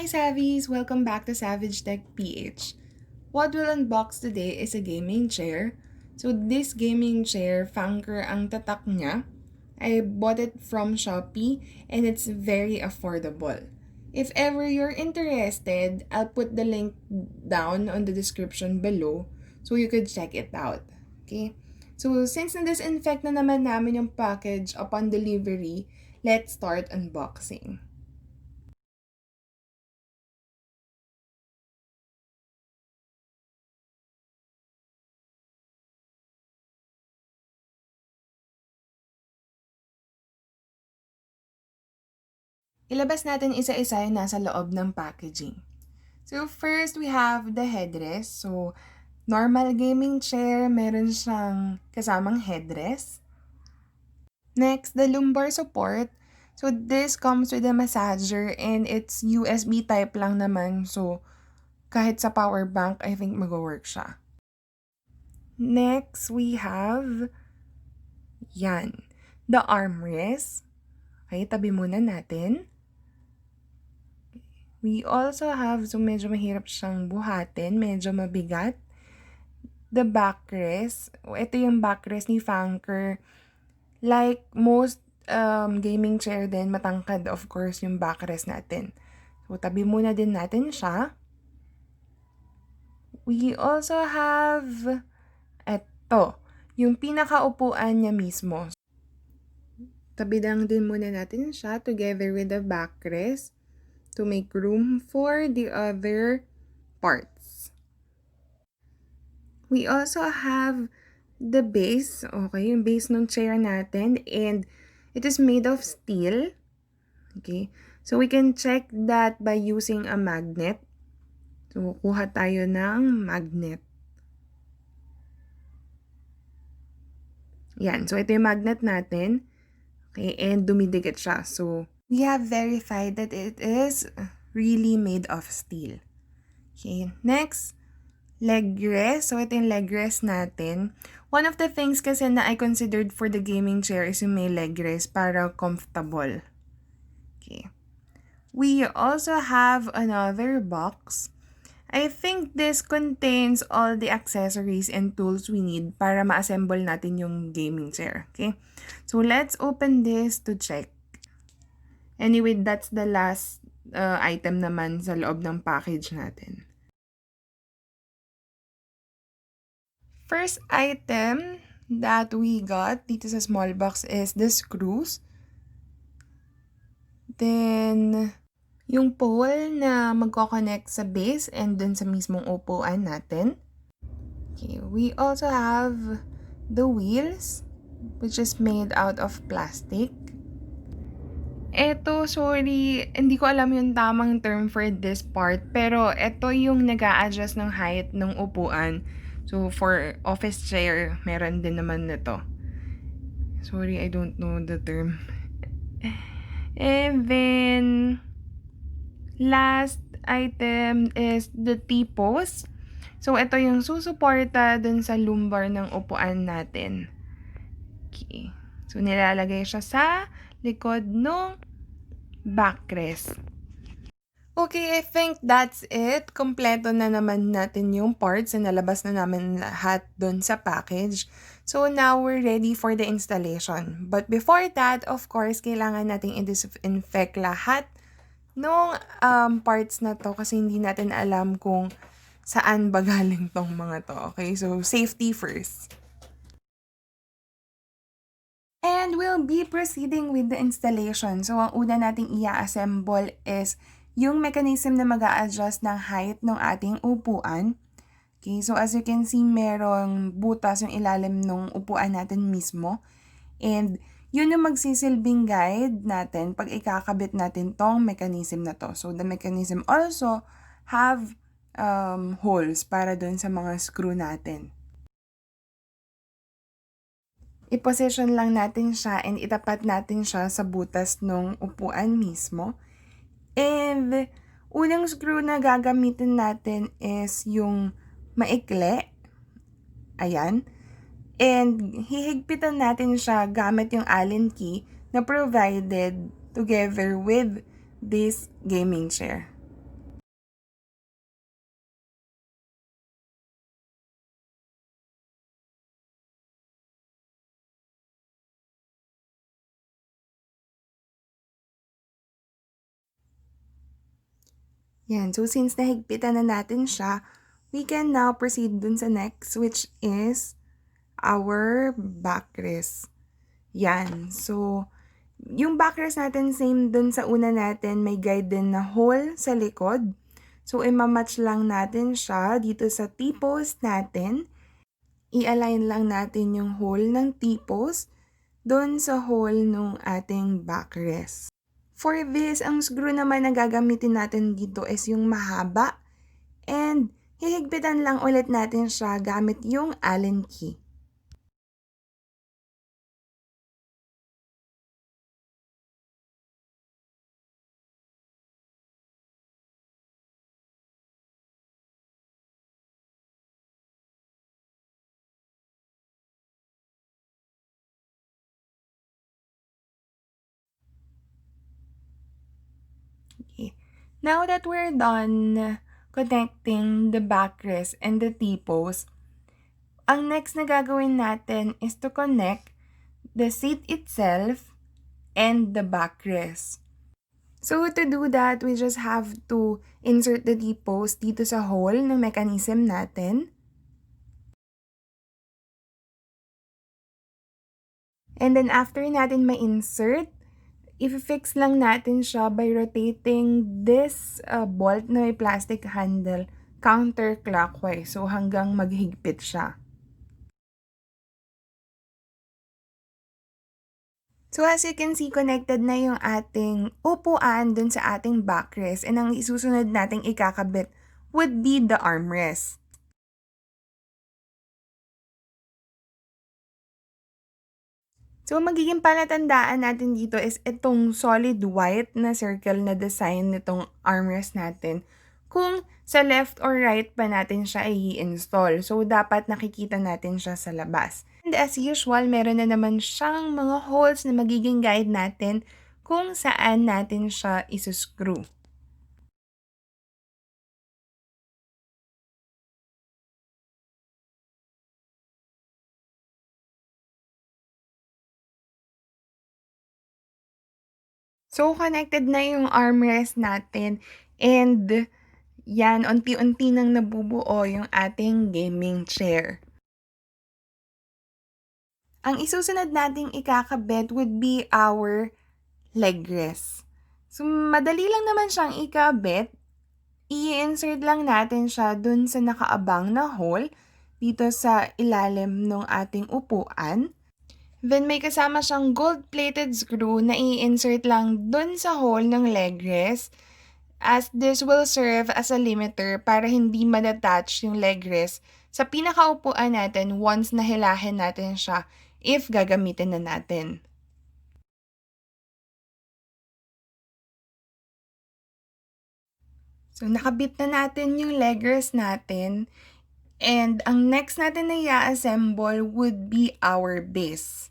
Savvies! Welcome back to Savage Tech PH. What we'll unbox today is a gaming chair. So this gaming chair, Fannker ang tatak niya. I bought it from Shopee and it's very affordable. If ever you're interested, I'll put the link down on the description below so you could check it out. Okay? So since na-disinfect na naman namin yung package upon delivery, let's start unboxing. Ilabas natin isa-isa yung nasa loob ng packaging. So, first, we have the headrest. So, normal gaming chair, meron siyang kasamang headrest. Next, the lumbar support. So, this comes with a massager and it's USB type lang naman. So, kahit sa power bank, I think mag-work siya. Next, we have the armrest. Okay, tabi muna natin. We also have, so medyo mahirap siyang buhatin, medyo mabigat. The backrest. Ito yung backrest ni Fannker. Like most gaming chair din, matangkad of course yung backrest natin. So tabi muna din natin siya. We also have ito, yung pinakaupuan niya mismo. Tabi lang din muna natin siya together with the backrest to make room for the other parts. We also have the base, okay, yung base ng chair natin, and it is made of steel. Okay, so we can check that by using a magnet. So, kuha tayo ng magnet. Yan, so ito yung magnet natin. Okay, and dumidikit siya. So, we have verified that it is really made of steel. Okay, next, leg rest. So, ito yung leg rest natin. One of the things kasi na I considered for the gaming chair is yung may leg rest para comfortable. Okay. We also have another box. I think this contains all the accessories and tools we need para ma-assemble natin yung gaming chair. Okay? So, let's open this to check. Anyway, that's the last item naman sa loob ng package natin. First item that we got dito sa small box is the screws. Then, yung pole na magko-connect sa base and dun sa mismong upuan natin. Okay, we also have the wheels, which is made out of plastic. Eto, sorry, hindi ko alam yung tamang term for this part, pero eto yung nag-a-adjust ng height ng upuan. So, for office chair, meron din naman nito. Sorry, I don't know the term. And then, last item is the T-post. So, ito yung susuporta dun sa lumbar ng upuan natin. Okay. So, nilalagay siya sa likod ng backrest. Okay, I think that's it. Kompleto na naman natin yung parts na nalabas na namin lahat dun sa package. So, now we're ready for the installation. But before that, of course, kailangan nating i-disinfect lahat nung parts na to kasi hindi natin alam kung saan ba galing tong mga to. Okay, so safety first. And we'll be proceeding with the installation. So, ang una nating i-assemble is yung mechanism na mag-a-adjust ng height ng ating upuan. Okay, so as you can see, merong butas yung ilalim ng upuan natin mismo. And yun yung magsisilbing guide natin pag ikakabit natin tong mechanism na to. So, the mechanism also have holes para dun sa mga screw natin. I-position lang natin siya and itapat natin siya sa butas ng upuan mismo. And unang screw na gagamitin natin is yung maikli. Ayan. And hihigpitan natin siya gamit yung Allen key na provided together with this gaming chair. Yan. So, since nahigpitan na natin siya, we can now proceed dun sa next, which is our backrest. Yan. So, yung backrest natin, same dun sa una natin, may guide din na hole sa likod. So, imamatch lang natin siya dito sa T-post natin. I-align lang natin yung hole ng T-post doon sa hole ng ating backrest. For this, ang screw naman na gagamitin natin dito is yung mahaba and hihigpitan lang ulit natin siya gamit yung Allen key. Okay. Now that we're done connecting the backrest and the T-post, ang next na gagawin natin is to connect the seat itself and the backrest. So to do that, we just have to insert the T-post dito sa hole ng mechanism natin. And then after natin ma-insert, i-fix lang natin siya by rotating this bolt na may plastic handle counterclockwise. So hanggang maghigpit siya. So as you can see, connected na yung ating upuan dun sa ating backrest, and ang isusunod nating ikakabit would be the armrest. So magiging palatandaan natin dito is itong solid white na circle na design nitong armrest natin kung sa left or right pa natin siya i-install. So dapat nakikita natin siya sa labas. And as usual, meron na naman siyang mga holes na magiging guide natin kung saan natin siya isuscrew. So connected na yung armrest natin, and yan, unti-unti nang nabubuo yung ating gaming chair. Ang isusunod nating ikakabit would be our leg rest. So, madali lang naman siyang ikabit. I-insert lang natin siya dun sa nakaabang na hole dito sa ilalim ng ating upuan. Then, may kasama siyang gold-plated screw na i-insert lang dun sa hole ng leg rest, as this will serve as a limiter para hindi ma-detach yung leg rest sa pinakaupuan natin once nahilahin natin siya if gagamitin na natin. So, nakabit na natin yung leg rest natin, and ang next natin na i-assemble would be our base.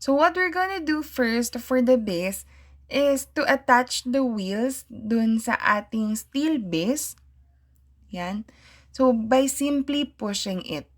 So, what we're gonna do first for the base is to attach the wheels dun sa ating steel base. Yan. So, by simply pushing it.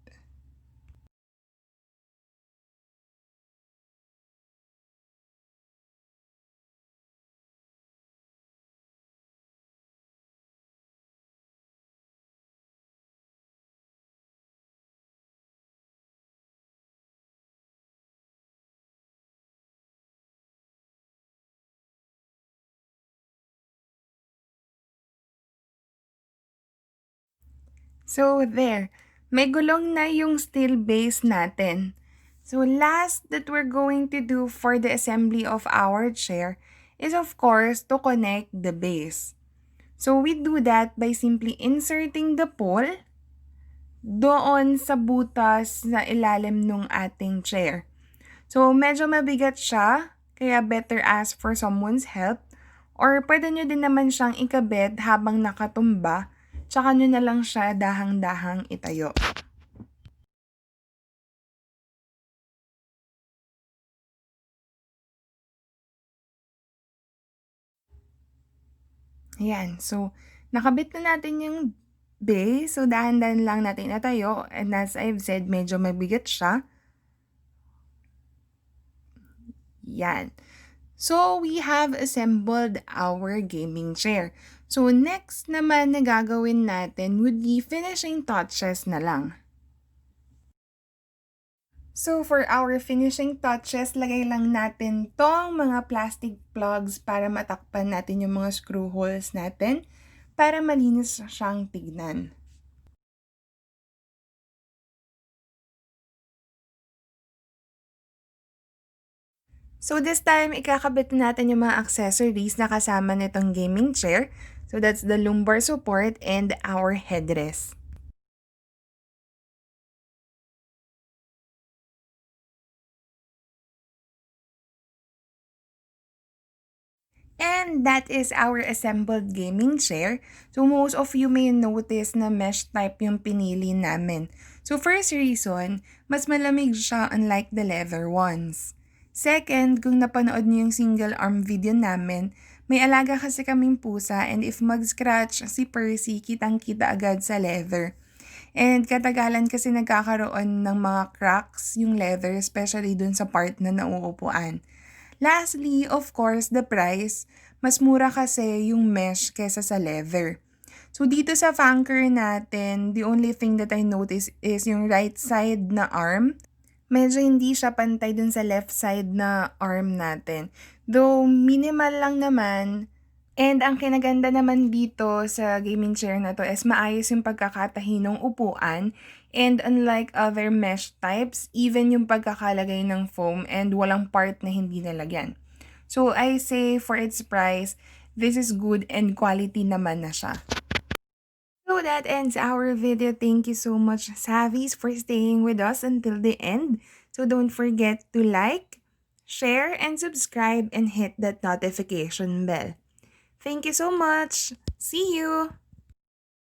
So, there. May gulong na yung steel base natin. So, last that we're going to do for the assembly of our chair is, of course, to connect the base. So, we do that by simply inserting the pole doon sa butas na ilalim ng ating chair. So, medyo mabigat siya, kaya better ask for someone's help. Or pwede nyo din naman siyang ikabit habang nakatumba, tsaka nyo na lang siya dahang-dahang itayo. Ayan, so nakabit na natin yung base, so dahan-dahan lang natin itayo, and as I've said, medyo mabigat siya. Yan. So, we have assembled our gaming chair. So next naman na gagawin natin would be finishing touches na lang. So for our finishing touches, lagay lang natin tong mga plastic plugs para matakpan natin yung mga screw holes natin para malinis siyang tignan. So this time, ikakabit natin yung mga accessories na kasama nitong gaming chair. So that's the lumbar support and our headrest. And that is our assembled gaming chair. So most of you may notice na mesh type yung pinili namin. So first reason, mas malamig siya unlike the leather ones. Second, kung napanood niyo yung single arm video namin, may alaga kasi kaming pusa and if mag-scratch si Percy, kitang-kita agad sa leather. And katagalan kasi nagkakaroon ng mga cracks yung leather, especially dun sa part na nauupuan. Lastly, of course, the price. Mas mura kasi yung mesh kesa sa leather. So dito sa Fannker natin, the only thing that I notice is yung right side na arm. Medyo hindi siya pantay dun sa left side na arm natin. Though minimal lang naman. And ang kinaganda naman dito sa gaming chair na to is maayos yung pagkakatahi ng upuan. And unlike other mesh types, even yung pagkakalagay ng foam and walang part na hindi nalagyan. So I say for its price, this is good and quality naman na siya. So that ends our video. Thank you so much, Savvies, for staying with us until the end. So don't forget to like, share, and subscribe and hit that notification bell. Thank you so much. See you!